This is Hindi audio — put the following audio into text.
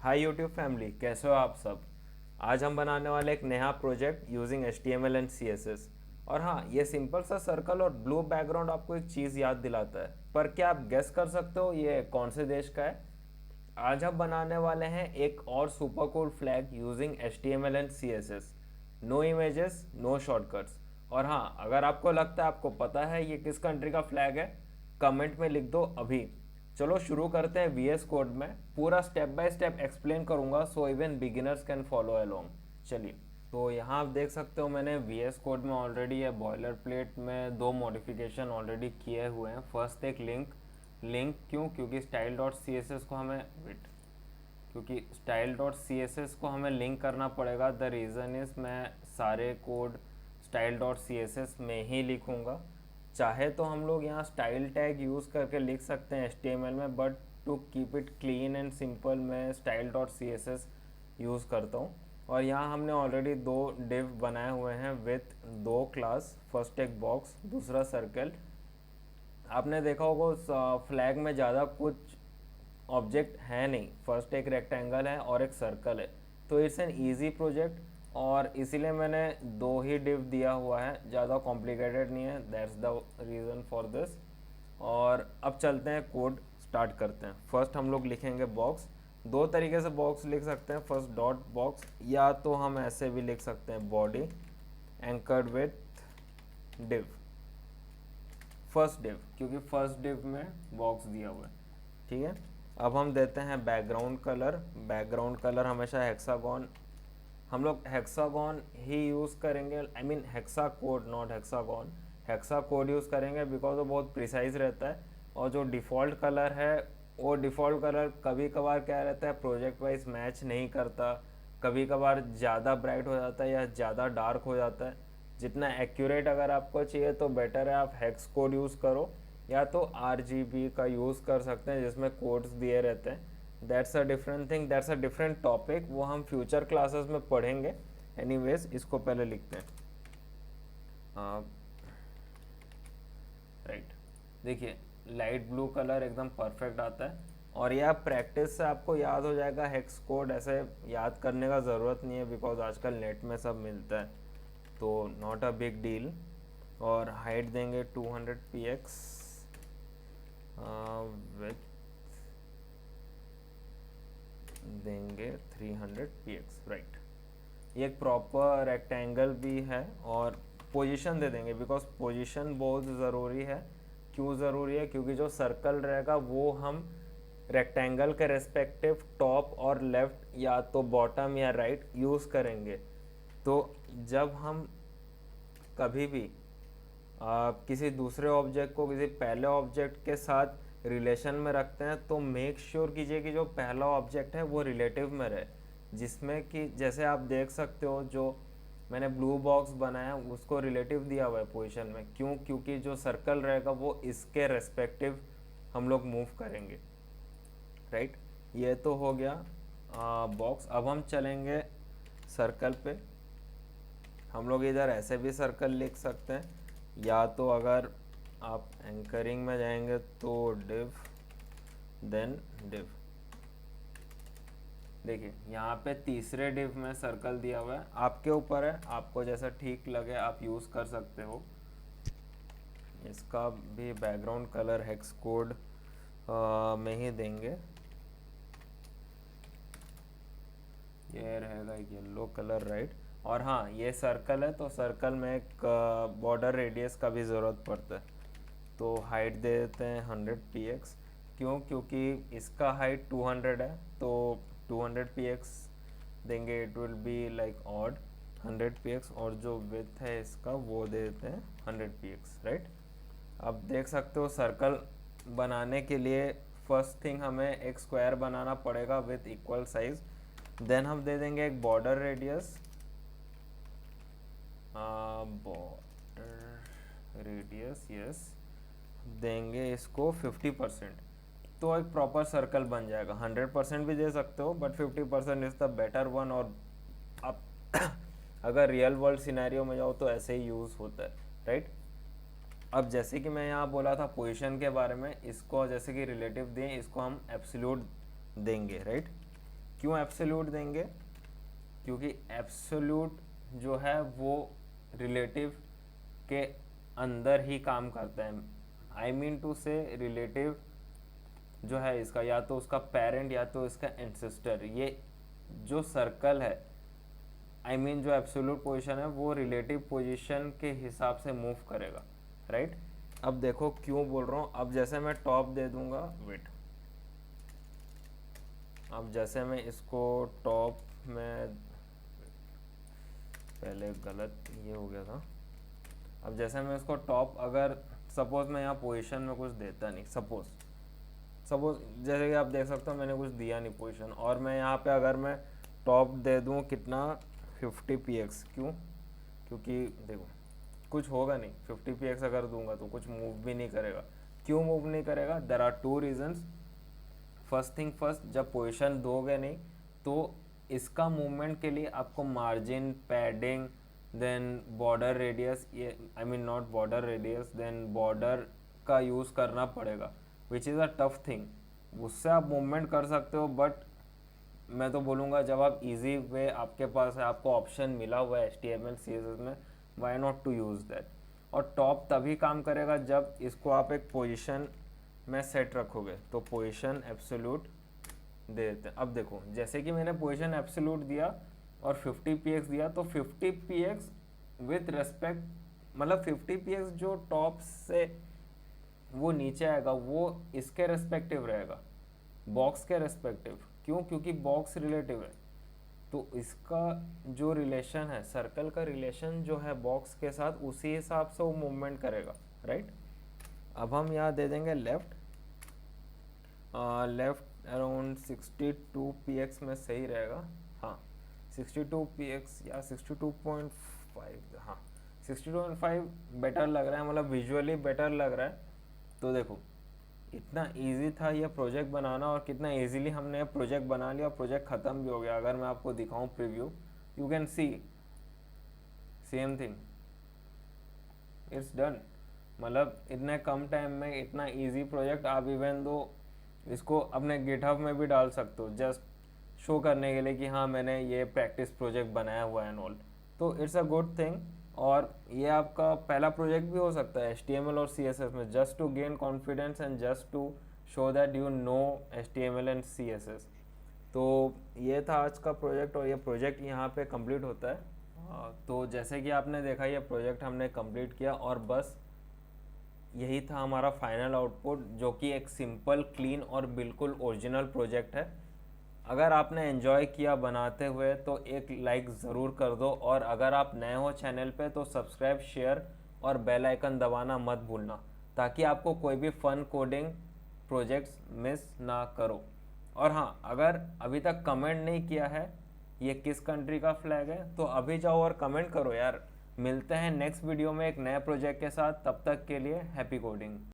हाय यूट्यूब फैमिली, कैसे हो आप सब। आज हम बनाने वाले एक नया project using HTML and CSS। और हाँ, ये सिंपल सा सर्कल और ब्लू बैकग्राउंड आपको एक चीज़ याद दिलाता है, पर क्या आप गेस कर सकते हो ये कौन से देश का है। आज हम बनाने वाले हैं एक और super cool flag using HTML and CSS। No images, no shortcuts. और हाँ, अगर आपको लगता है आपको पता है ये किस कंट्री का फ्लैग है, कमेंट में लिख दो अभी। चलो शुरू करते हैं। VS कोड में पूरा स्टेप बाय स्टेप एक्सप्लेन करूंगा, so even beginners can follow along. चलिए, तो यहाँ आप देख सकते हो मैंने VS कोड में ऑलरेडी ये बॉयलर प्लेट में दो मॉडिफिकेशन ऑलरेडी किए हुए हैं। फर्स्ट एक लिंक। लिंक क्यों? क्योंकि style dot C S S को हमें वेट क्योंकि style dot C S S को हमें लिंक करना पड़ेगा। द रीज़न इज़ मैं सारे code style dot C S S में ही लिखूँगा। चाहे तो हम लोग यहाँ स्टाइल टैग यूज़ करके लिख सकते हैं HTML में, but to keep it clean and simple मैं style dot C S S use करता हूँ। और यहाँ हमने ऑलरेडी दो डिव बनाए हुए हैं विथ दो क्लास। फर्स्ट एक बॉक्स, दूसरा सर्कल। आपने देखा होगा फ्लैग में ज़्यादा कुछ ऑब्जेक्ट है नहीं। फर्स्ट एक रेक्टेंगल है और एक सर्कल है, तो इट्स एन इजी प्रोजेक्ट। और इसीलिए मैंने दो ही डिव दिया हुआ है, ज़्यादा कॉम्प्लिकेटेड नहीं है। That's the reason for this. और अब चलते हैं, कोड स्टार्ट करते हैं। फर्स्ट हम लोग लिखेंगे बॉक्स। दो तरीके से बॉक्स लिख सकते हैं, फर्स्ट डॉट बॉक्स, या तो हम ऐसे भी लिख सकते हैं body anchored with div. First div, क्योंकि फर्स्ट डिव में बॉक्स दिया हुआ है। ठीक है, अब हम देते हैं बैकग्राउंड कलर। बैकग्राउंड कलर हमेशा हेक्सागोन, हम लोग हेक्सागोन ही यूज़ करेंगे। I mean hexa code, not hexagon. Hexa code use करेंगे बिकॉज वो बहुत प्रिसाइज रहता है। और जो डिफ़ॉल्ट कलर है, वो डिफ़ॉल्ट कलर कभी कभार क्या रहता है, प्रोजेक्ट वाइज मैच नहीं करता। कभी कभार ज़्यादा ब्राइट हो जाता है या ज़्यादा डार्क हो जाता है। जितना एक्यूरेट अगर आपको चाहिए तो बेटर है आप हेक्स कोड यूज़ करो, या तो RGB का यूज़ कर सकते हैं जिसमें कोड्स दिए रहते हैं। That's a different thing, that's a different topic, वो हम फ्यूचर क्लासेस में पढ़ेंगे। एनीवेज, इसको पहले लिखते हैं। राइट, देखिए लाइट ब्लू कलर एकदम परफेक्ट आता है। और यह प्रैक्टिस से आपको याद हो जाएगा। हेक्स कोड ऐसे याद करने का ज़रूरत नहीं है बिकॉज आजकल नेट में सब मिलता है, तो नॉट अ बिग डील। और हाइट देंगे 200 px विथ देंगे 300 px। राइट, ये एक प्रॉपर रेक्टेंगल भी है। और पोजीशन दे देंगे बिकॉज पोजीशन बहुत ज़रूरी है। क्यों ज़रूरी है? क्योंकि जो सर्कल रहेगा वो हम रेक्टेंगल के रेस्पेक्टिव टॉप और लेफ्ट या तो बॉटम या राइट यूज़ करेंगे। तो जब हम कभी भी किसी दूसरे ऑब्जेक्ट को किसी पहले ऑब्जेक्ट के साथ रिलेशन में रखते हैं, तो मेक श्योर कीजिए कि जो पहला ऑब्जेक्ट है वो रिलेटिव में रहे। जिसमें कि जैसे आप देख सकते हो, जो मैंने ब्लू बॉक्स बनाया उसको रिलेटिव दिया हुआ है पोजीशन में। क्यों? क्योंकि जो सर्कल रहेगा वो इसके रेस्पेक्टिव हम लोग मूव करेंगे। राइट, ये तो हो गया बॉक्स। अब हम चलेंगे सर्कल पे। हम लोग इधर ऐसे भी सर्कल लिख सकते हैं, या तो अगर आप एंकरिंग में जाएंगे तो डिव देन डिव। देखिए यहाँ पे तीसरे डिव में सर्कल दिया हुआ है, आपके ऊपर है, आपको जैसा ठीक लगे आप यूज़ कर सकते हो। इसका भी बैकग्राउंड कलर हेक्स कोड में ही देंगे। ये रहेगा येलो कलर, राइट। और हाँ, ये सर्कल है तो सर्कल में एक बॉर्डर रेडियस का भी ज़रूरत पड़ता है, तो हाइट दे देते हैं 100 px। क्यों? क्योंकि इसका हाइट 200 है, तो 200 px देंगे। It will be like odd 100 px, और जो विथ है इसका वो दे देते हैं 100 px। राइट, अब देख सकते हो सर्कल बनाने के लिए फर्स्ट थिंग हमें एक स्क्वायर बनाना पड़ेगा विथ इक्वल साइज। देन हम दे देंगे एक border radius. Border radius, yes, देंगे इसको 50%। तो एक प्रॉपर सर्कल बन जाएगा। 100% भी दे सकते हो, but 50% is the better one. और आप अगर रियल वर्ल्ड सिनेरियो में जाओ तो ऐसे ही यूज़ होता है। राइट, अब जैसे कि मैं यहाँ बोला था पोजीशन के बारे में, इसको जैसे कि रिलेटिव दें, इसको हम एब्सोल्यूट देंगे। राइट, क्यों एब्सोल्यूट देंगे? क्योंकि एब्सोल्यूट जो है वो रिलेटिव के अंदर ही काम करता है। आई मीन टू से रिलेटिव जो है इसका या तो उसका पेरेंट या तो इसका एंसेस्टर, ये जो सर्कल है, आई मीन जो एब्सोल्यूट पोजीशन है वो रिलेटिव पोजीशन के हिसाब से मूव करेगा, राइट? अब देखो क्यों बोल रहा हूँ। अब जैसे मैं टॉप दे दूंगा, वेट, अब जैसे मैं इसको टॉप में, पहले गलत ये हो गया था। अब जैसे मैं इसको टॉप, अगर सपोज मैं यहाँ पोजीशन में कुछ देता नहीं, सपोज जैसे कि आप देख सकते हो मैंने कुछ दिया नहीं पोजीशन, और मैं यहाँ पे अगर मैं टॉप दे दूँ कितना 50 px, क्यों? क्योंकि देखो कुछ होगा नहीं, 50 px अगर दूंगा तो कुछ मूव भी नहीं करेगा। क्यों मूव नहीं करेगा? There are two reasons. First thing first, जब पोजीशन दोगे नहीं तो इसका मूवमेंट के लिए आपको margin, padding, then border radius, ये I mean not border radius, then border का यूज़ करना पड़ेगा, which is a tough thing. उससे आप मूवमेंट कर सकते हो, बट मैं तो बोलूँगा जब आप इजी वे आपके पास है, आपको ऑप्शन मिला हुआ है HTML CSS में, why not to use that. और टॉप तभी काम करेगा जब इसको आप एक पोजीशन में सेट रखोगे, तो पोजीशन एब्सोल्यूट दे देते हैं। अब देखो जैसे कि मैंने पोजीशन एब्सोल्यूट दिया और 50 px दिया, तो 50 px विथ रेस्पेक्ट, मतलब 50 px जो टॉप से वो नीचे आएगा वो इसके रेस्पेक्टिव रहेगा, बॉक्स के रेस्पेक्टिव। क्यों? क्योंकि बॉक्स रिलेटिव है, तो इसका जो रिलेशन है, सर्कल का रिलेशन जो है बॉक्स के साथ, उसी हिसाब से वो मूवमेंट करेगा, राइट? अब हम यहाँ दे देंगे लेफ्ट, लेफ्ट अराउंड 62 px में सही रहेगा। हाँ 62 px या 62.5, हाँ 62.5 बेटर लग रहा है, मतलब विजुअली बेटर लग रहा है। तो देखो इतना इजी था ये प्रोजेक्ट बनाना, और कितना इजीली हमने प्रोजेक्ट बना लिया, प्रोजेक्ट ख़त्म भी हो गया। अगर मैं आपको दिखाऊं preview, you can see same thing, it's done. मतलब इतने कम टाइम में इतना इजी प्रोजेक्ट आप इवन दो इसको अपने गिटहब में भी डाल सकते हो, जस्ट शो करने के लिए कि हाँ मैंने ये प्रैक्टिस प्रोजेक्ट बनाया हुआ है एंड ऑल। तो इट्स अ गुड थिंग, और ये आपका पहला प्रोजेक्ट भी हो सकता है HTML और CSS में, just to gain confidence and just to show that you know HTML and CSS। तो ये था आज का प्रोजेक्ट, और ये प्रोजेक्ट यहाँ पे कंप्लीट होता है। तो जैसे कि आपने देखा ये प्रोजेक्ट हमने कंप्लीट किया, और बस यही था हमारा फाइनल आउटपुट, जो कि एक सिंपल, क्लीन और बिल्कुल ओरिजिनल प्रोजेक्ट है। अगर आपने एंजॉय किया बनाते हुए तो एक लाइक ज़रूर कर दो, और अगर आप नए हो चैनल पे तो सब्सक्राइब, शेयर और बेल आइकन दबाना मत भूलना, ताकि आपको कोई भी फन कोडिंग प्रोजेक्ट्स मिस ना करो। और हाँ, अगर अभी तक कमेंट नहीं किया है ये किस कंट्री का फ्लैग है, तो अभी जाओ और कमेंट करो यार। मिलते हैं नेक्स्ट वीडियो में एक नए प्रोजेक्ट के साथ, तब तक के लिए हैप्पी कोडिंग।